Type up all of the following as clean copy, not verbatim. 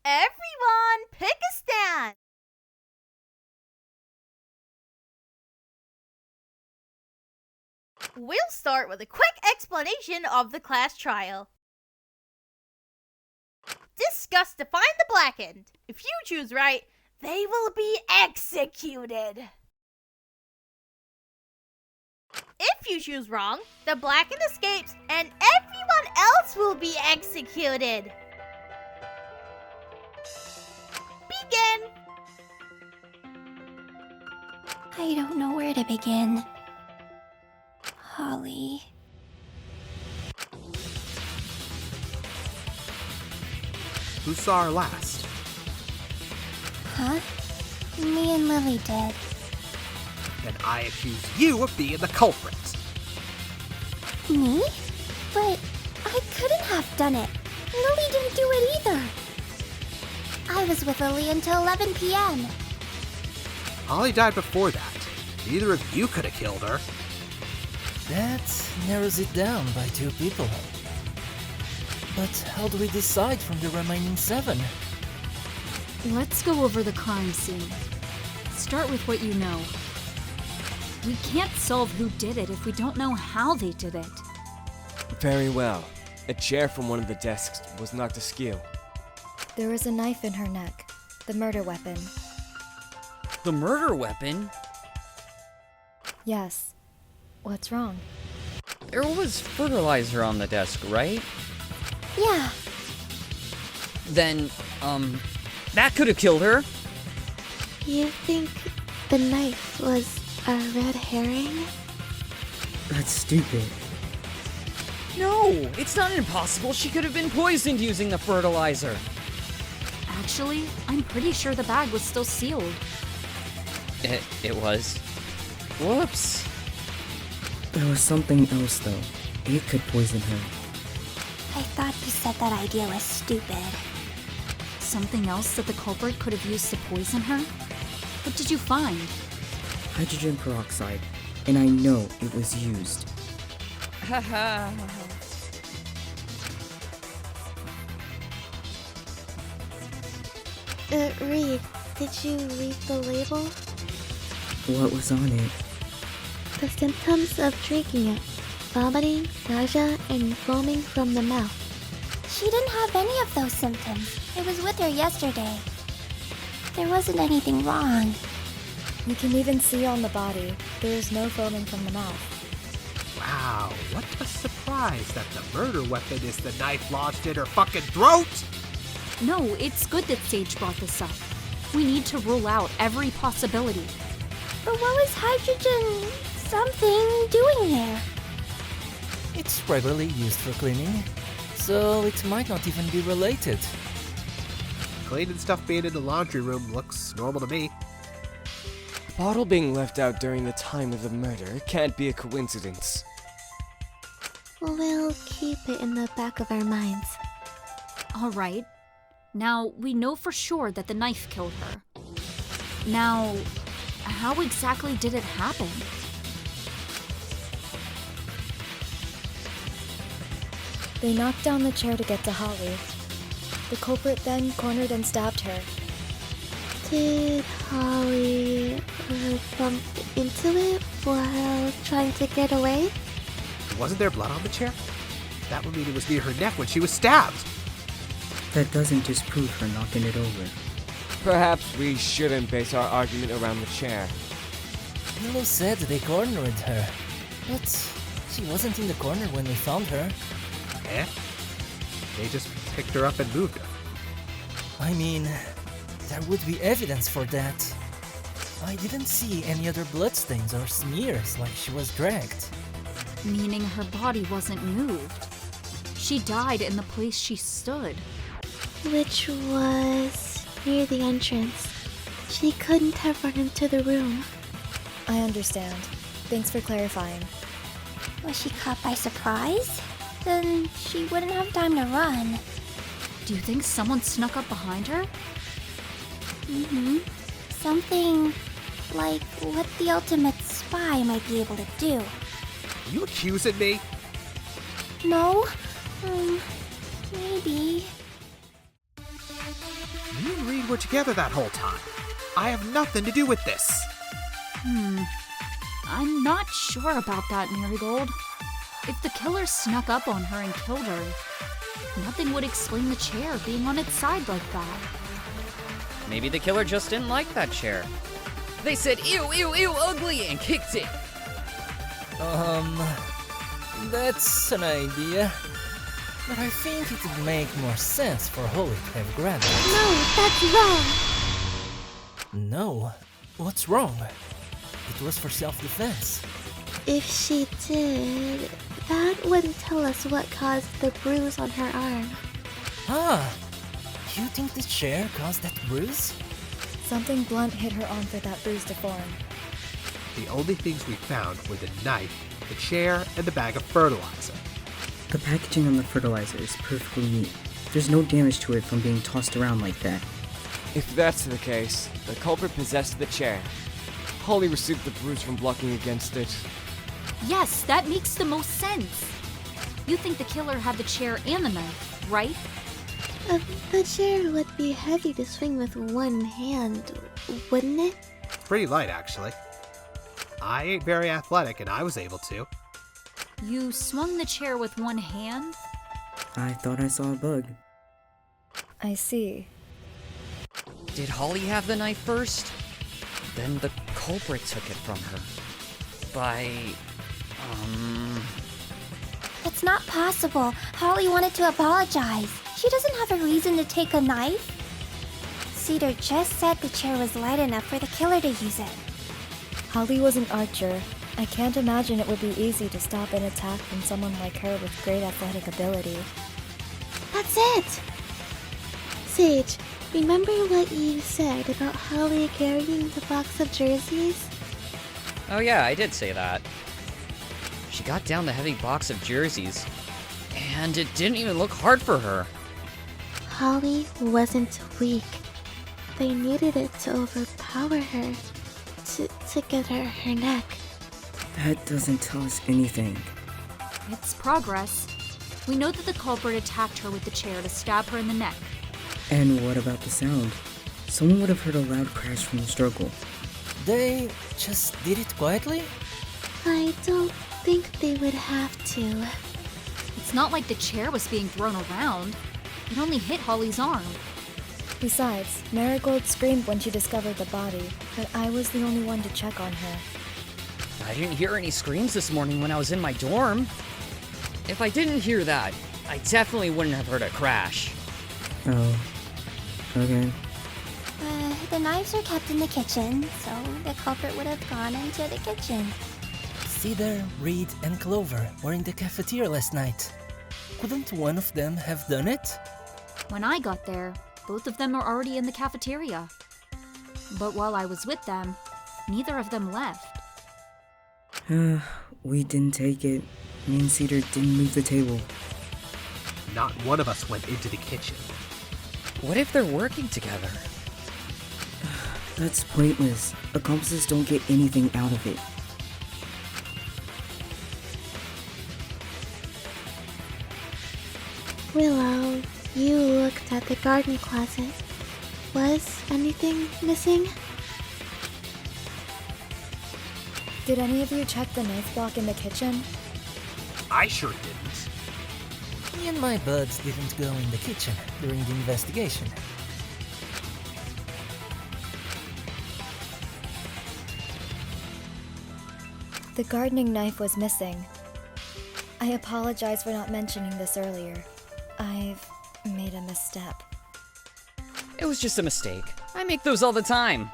Everyone, pick a stand! We'll start with a quick explanation of the class trial. Discuss to find the blackened. If you choose right, they will be executed. If you choose wrong, the blackened escapes and everyone else will be executed. Begin! I don't know where to begin. Holly. Who saw her last? Huh? Me and Lily did. Then I accuse you of being the culprit. Me? But I couldn't have done it. Lily didn't do it either. I was with Lily until 11 p.m. Holly died before that. Neither of you could have killed her. That narrows it down by 2 people. But how do we decide from the remaining 7? Let's go over the crime scene. Start with what you know. We can't solve who did it if we don't know how they did it. Very well. A chair from one of the desks was knocked askew. There was a knife in her neck. The murder weapon. The murder weapon? Yes. What's wrong? There was fertilizer on the desk, right? Yeah. Then, that could have killed her. You think the knife was a red herring? That's stupid. No, it's not impossible. She could have been poisoned using the fertilizer. Actually, I'm pretty sure the bag was still sealed. It was. Whoops. There was something else, though. It could poison her. I thought you said that idea was stupid. Something else that the culprit could have used to poison her? What did you find? Hydrogen peroxide, and I know it was used. Haha. Reed, did you read the label? What was on it? The symptoms of drinking it. Vomiting, nausea, and foaming from the mouth. She didn't have any of those symptoms. I was with her yesterday. There wasn't anything wrong. You can even see on the body. There is no foaming from the mouth. Wow, what a surprise that the murder weapon is the knife lodged in her fucking throat! No, it's good that Sage brought this up. We need to rule out every possibility. But what was hydrogen something doing there? It's regularly used for cleaning, so it might not even be related. Cleaning stuff being in the laundry room looks normal to me. The bottle being left out during the time of the murder can't be a coincidence. We'll keep it in the back of our minds. All right. Now, we know for sure that the knife killed her. Now, how exactly did it happen? They knocked down the chair to get to Holly. The culprit then cornered and stabbed her. Did Holly bump into it while trying to get away? Wasn't there blood on the chair? That would mean it was near her neck when she was stabbed. That doesn't disprove her knocking it over. Perhaps we shouldn't base our argument around the chair. Willow said they cornered her, but she wasn't in the corner when we found her. Eh? They just picked her up and moved her. I mean, there would be evidence for that. I didn't see any other bloodstains or smears like she was dragged. Meaning her body wasn't moved. She died in the place she stood. Which was near the entrance. She couldn't have run into the room. I understand. Thanks for clarifying. Was she caught by surprise? Then she wouldn't have time to run. Do you think someone snuck up behind her? Something like what the ultimate spy might be able to do. You accusing me? No? Maybe. Me and Reed were together that whole time. I have nothing to do with this. I'm not sure about that, Marigold. If the killer snuck up on her and killed her, nothing would explain the chair being on its side like that. Maybe the killer just didn't like that chair. They said, ew, ew, ew, ugly, and kicked it. That's an idea. But I think it would make more sense for Holly to have grabbed it. No, that's wrong. No? What's wrong? It was for self-defense. If she did, that wouldn't tell us what caused the bruise on her arm. Ah! You think the chair caused that bruise? Something blunt hit her arm for that bruise to form. The only things we found were the knife, the chair, and the bag of fertilizer. The packaging on the fertilizer is perfectly neat. There's no damage to it from being tossed around like that. If that's the case, the culprit possessed the chair. Holly received the bruise from blocking against it. Yes, that makes the most sense. You think the killer had the chair and the knife, right? The chair would be heavy to swing with one hand, wouldn't it? Pretty light, actually. I ain't very athletic, and I was able to. You swung the chair with one hand? I thought I saw a bug. I see. Did Holly have the knife first? Then the culprit took it from her. It's not possible. Holly wanted to apologize. She doesn't have a reason to take a knife. Cedar just said the chair was light enough for the killer to use it. Holly was an archer. I can't imagine it would be easy to stop an attack from someone like her with great athletic ability. That's it! Sage, remember what you said about Holly carrying the box of jerseys? Oh yeah, I did say that. She got down the heavy box of jerseys, and it didn't even look hard for her. Holly wasn't weak. They needed it to overpower her, to get her neck. That doesn't tell us anything. It's progress. We know that the culprit attacked her with the chair to stab her in the neck. And what about the sound? Someone would have heard a loud crash from the struggle. They just did it quietly? I don't think they would have to. It's not like the chair was being thrown around. It only hit Holly's arm. Besides, Marigold screamed when she discovered the body, but I was the only one to check on her. I didn't hear any screams this morning when I was in my dorm. If I didn't hear that, I definitely wouldn't have heard a crash. Oh. Okay. The knives are kept in the kitchen, so the culprit would have gone into the kitchen. Cedar, Reed, and Clover were in the cafeteria last night. Couldn't one of them have done it? When I got there, both of them were already in the cafeteria. But while I was with them, neither of them left. We didn't take it. Me and Cedar didn't move the table. Not one of us went into the kitchen. What if they're working together? That's pointless. Accomplices don't get anything out of it. Willow, you looked at the garden closet. Was anything missing? Did any of you check the knife block in the kitchen? I sure didn't. Me and my buds didn't go in the kitchen during the investigation. The gardening knife was missing. I apologize for not mentioning this earlier. I've made a misstep. It was just a mistake. I make those all the time.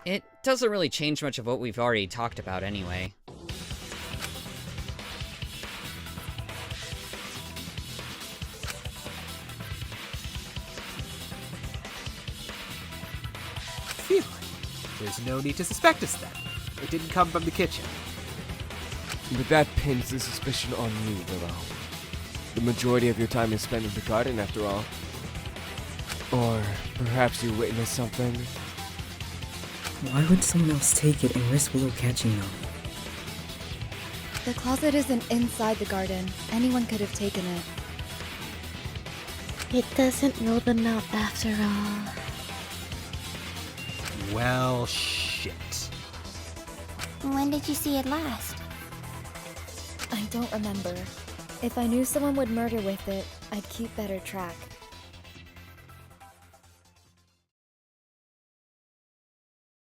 It doesn't really change much of what we've already talked about anyway. Phew. There's no need to suspect us then. It didn't come from the kitchen. But that pins the suspicion on you, Willow. The majority of your time is spent in the garden, after all. Or perhaps you witnessed something. Why would someone else take it and risk Willow catching them? The closet isn't inside the garden. Anyone could have taken it. It doesn't rule them out after all. Well, shit. When did you see it last? I don't remember. If I knew someone would murder with it, I'd keep better track.